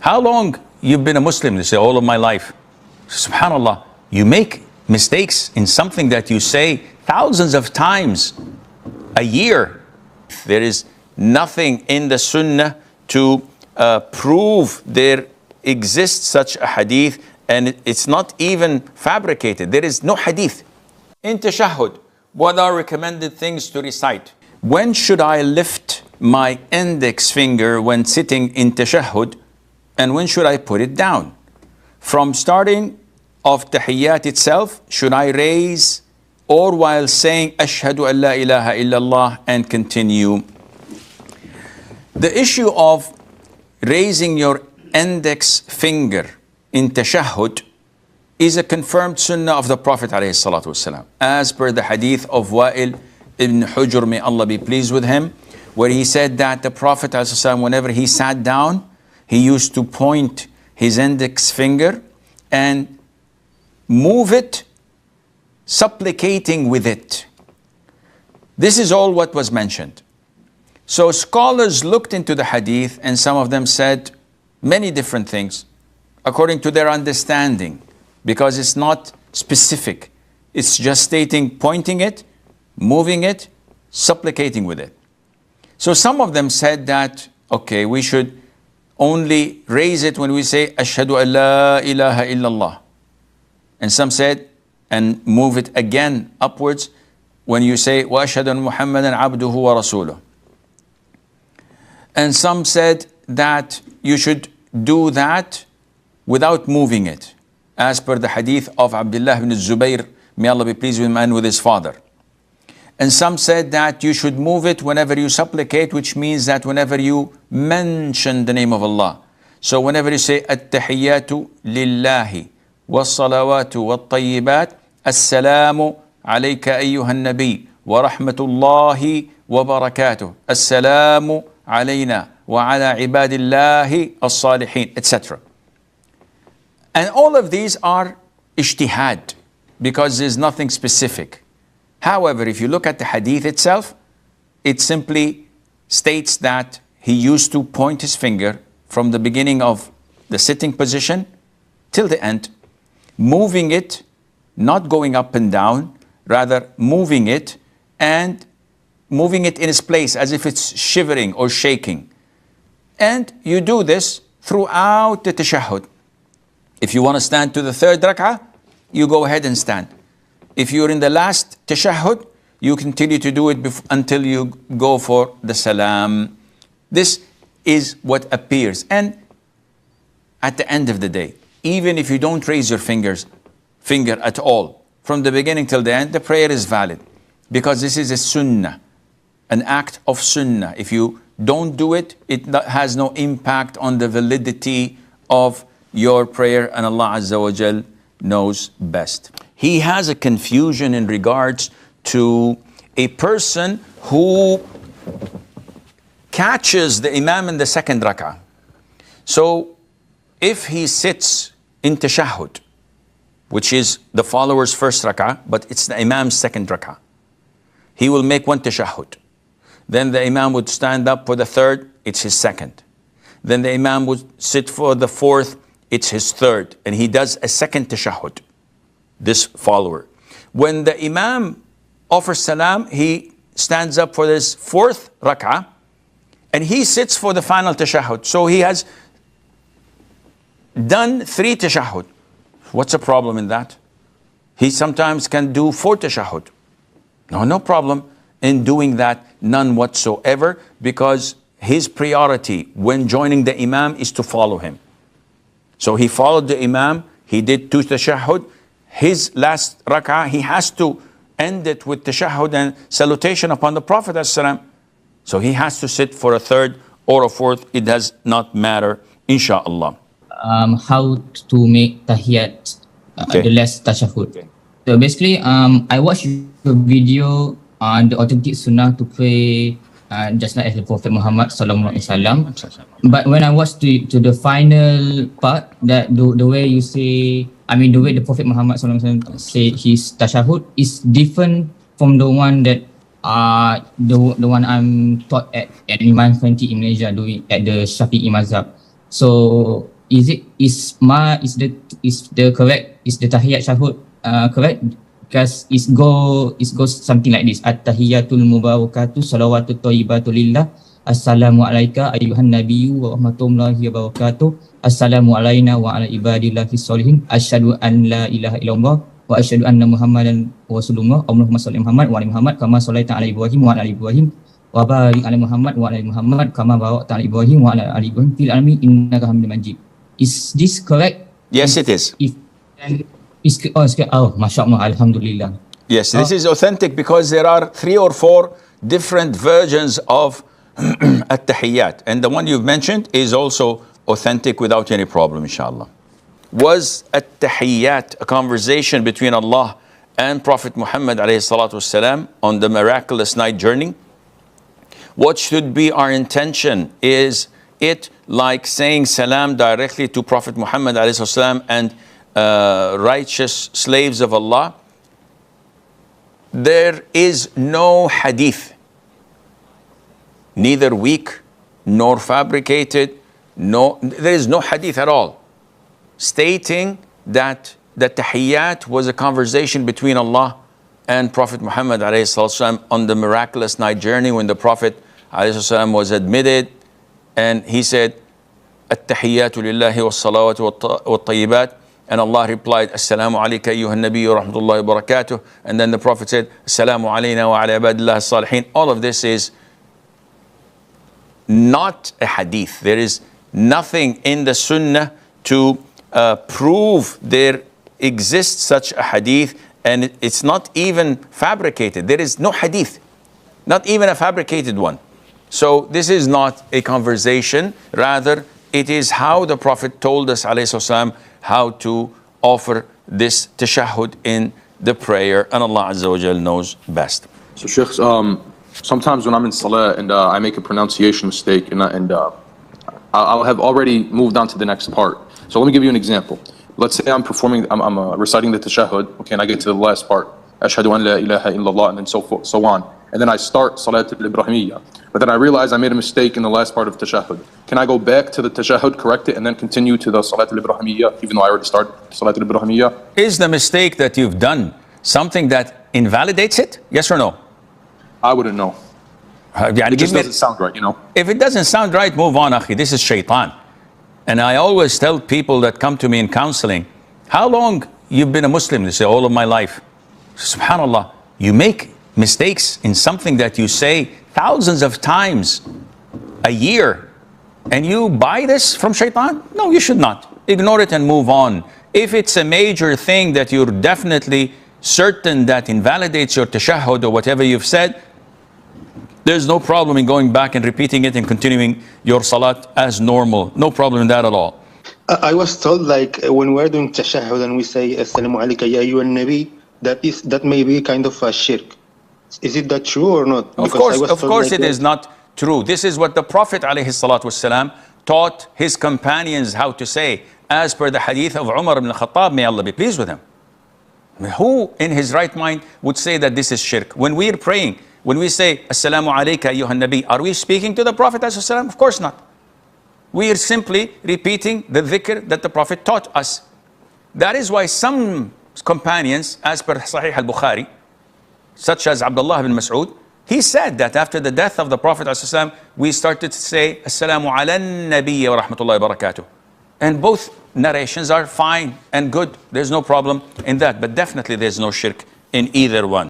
How long you've been a Muslim? They say, all of my life. SubhanAllah, you make mistakes in something that you say thousands of times a year. There is nothing in the Sunnah to prove there exists such a hadith, and it's not even fabricated. There is no hadith. In Tashahhud, what are recommended things to recite? When should I lift my index finger when sitting in Tashahhud, and when should I put it down? From starting of Tahiyyat itself, should I raise, or while saying Ashhadu an la ilaha illallah and continue? The issue of raising your index finger in Tashahhud is a confirmed Sunnah of the Prophet ﷺ, as per the hadith of Wa'il ibn Hujr, may Allah be pleased with him, where he said that the Prophet ﷺ, whenever he sat down, he used to point his index finger and move it, supplicating with it. This is all what was mentioned. So scholars looked into the hadith, and some of them said many different things according to their understanding, because it's not specific. It's just stating, pointing it, moving it, supplicating with it. So some of them said that, okay, we should only raise it when we say Ashhadu an la ilaha illallah. And some said, and move it again upwards when you say wa ashhadu anna Muhammadan abduhu wa rasuluh. And some said that you should do that without moving it, as per the hadith of Abdullah ibn Zubayr, may Allah be pleased with him and with his father. And some said that you should move it whenever you supplicate, which means that whenever you mention the name of Allah. So whenever you say At-Tahiyyatu lillahi was-salawatu wat-tayyibat, Assalamu alayka ayyuhan nabi wa rahmatullahi wa barakatuh, Assalamu alayna wa ala ibadillahi as-salihin, etc. And all of these are ijtihad, because there's nothing specific. However, if you look at the hadith itself, it simply states that he used to point his finger from the beginning of the sitting position till the end, moving it, not going up and down, rather moving it, and moving it in its place as if it's shivering or shaking. And you do this throughout the tashahhud. If you want to stand to the third rak'ah, you go ahead and stand. If you're in the last tashahhud, you continue to do it until you go for the salam. This is what appears. And at the end of the day, even if you don't raise your finger at all, from the beginning till the end, the prayer is valid. Because this is a sunnah, an act of sunnah. If you don't do it, it has no impact on the validity of your prayer, and Allah Azza wa Jal knows best. He has a confusion in regards to a person who catches the imam in the second rak'ah. So if he sits in tashahhud, which is the follower's first rak'ah, but it's the imam's second rak'ah, he will make one tashahhud. Then the imam would stand up for the third, it's his second. Then the imam would sit for the fourth, it's his third. And he does a second tashahhud, this follower. When the imam offers salam, he stands up for this fourth rak'ah, and he sits for the final tashahhud. So he has done 3 tashahhud. What's the problem in that? He sometimes can do 4 tashahhud. No problem in doing that, none whatsoever, because his priority when joining the imam is to follow him. So he followed the imam, he did 2 tashahhud. His last rak'ah, he has to end it with tashahhud and salutation upon the Prophet ﷺ. So he has to sit for a third or a fourth. It does not matter, inshaAllah. How to make tahiyyat, the last tashahhud. Okay. So basically, I watched your video on the authentic sunnah to pray just like as the Prophet Muhammad sallallahu alaihi wasallam. But when I watched to the final part, that the way you say, the way the Prophet Muhammad sallallahu alaihi wasallam say his tashahhud is different from the one that the one I'm taught at Imam 20 in Malaysia, doing at the Shafi'i Mazhab. So is the Tahiyyat Tashahhud correct? Because it goes something like this: At-Tahiyyatul Mubarakatuh Salawatut Thayyibatu Lillah. Assalamu alayka ayyuhan nabiyyu wa rahmatullahi wa barakatuh. Assalamu alayna wa ala ibadillahi sholihin. Asyhadu an la ilaha illallah wa asyhadu anna Muhammadan rasulullah. Allahumma shalli Muhammad wa ala Muhammad kama shallaita ala Ibrahim wa ala Ibrahim wa barik ala Muhammad wa ala Muhammad kama barakta ala Ibrahim wa ala Ibrahim fil alamin innaka Hamidum Majid. Is this correct? Yes, it is. Mashallah, alhamdulillah. Yes, this is authentic because there are 3 or 4 different versions of At-Tahiyyat, and the one you've mentioned is also authentic without any problem, inshallah. Was At-Tahiyyat a conversation between Allah and Prophet Muhammad alayhi salatu wasalam on the miraculous night journey? What should be our intention? Is it like saying salam directly to Prophet Muhammad alayhi salatu wasalam and righteous slaves of Allah? There is no hadith, neither weak nor fabricated, there is no hadith at all stating that the Tahiyyat was a conversation between Allah and Prophet Muhammad ﷺ on the miraculous night journey when the Prophet ﷺ was admitted and he said, At-Tahiyyatu lillahi was-salawatu wat-tayyibat. And Allah replied, Assalamu alayka ayyuhan nabiyyu wa rahmatullahi wa barakatuh. And then the Prophet said, Assalamu alayna wa ala ibadillahi salihin. All of this is not a hadith. There is nothing in the Sunnah to prove there exists such a hadith, and it's not even fabricated. There is no hadith, not even a fabricated one. So this is not a conversation, rather it is how the Prophet told us ﷺ how to offer this tashahhud in the prayer, and Allah Azza wa Jal knows best. So Sheikh, sometimes when I'm in Salah and I make a pronunciation mistake and I'll have already moved on to the next part. So let me give you an example. Let's say I'm reciting the Tashahhud, okay, and I get to the last part, Ashhadu an la ilaha illallah, and then so on. And then I start Salat al-Ibrahimiyya. But then I realize I made a mistake in the last part of Tashahhud. Can I go back to the Tashahhud, correct it, and then continue to the Salat al-Ibrahimiyya, even though I already started Salat al-Ibrahimiyya? Is the mistake that you've done something that invalidates it? Yes or no? I wouldn't know. It just doesn't sound right, you know? If it doesn't sound right, move on, akhi. This is shaitan. And I always tell people that come to me in counseling, how long you've been a Muslim? They say, all of my life. SubhanAllah, you make mistakes in something that you say thousands of times a year, and you buy this from shaitan? No, you should not. Ignore it and move on. If it's a major thing that you're definitely certain that invalidates your tashahhud or whatever you've said, there's no problem in going back and repeating it and continuing your salat as normal. No problem in that at all. I was told, like, when we're doing tashahhud and we say Assalamu alayka ya ayyuhan nabi, that may be kind of a shirk. Is it that true or not? Of course it is not true. This is what the Prophet ﷺ taught his companions how to say, as per the hadith of Umar ibn al-Khattab, may Allah be pleased with him. Who in his right mind would say that this is shirk? When we are praying, when we say, Assalamu alayka ayyuhan nabi, are we speaking to the Prophet ﷺ? Of course not. We are simply repeating the dhikr that the Prophet taught us. That is why some companions, as per Sahih al-Bukhari, such as Abdullah ibn Mas'ud, he said that after the death of the Prophet ﷺ, we started to say, Assalamu ala nabiyya wa rahmatullahi wa barakatuh. And both narrations are fine and good. There's no problem in that. But definitely there's no shirk in either one.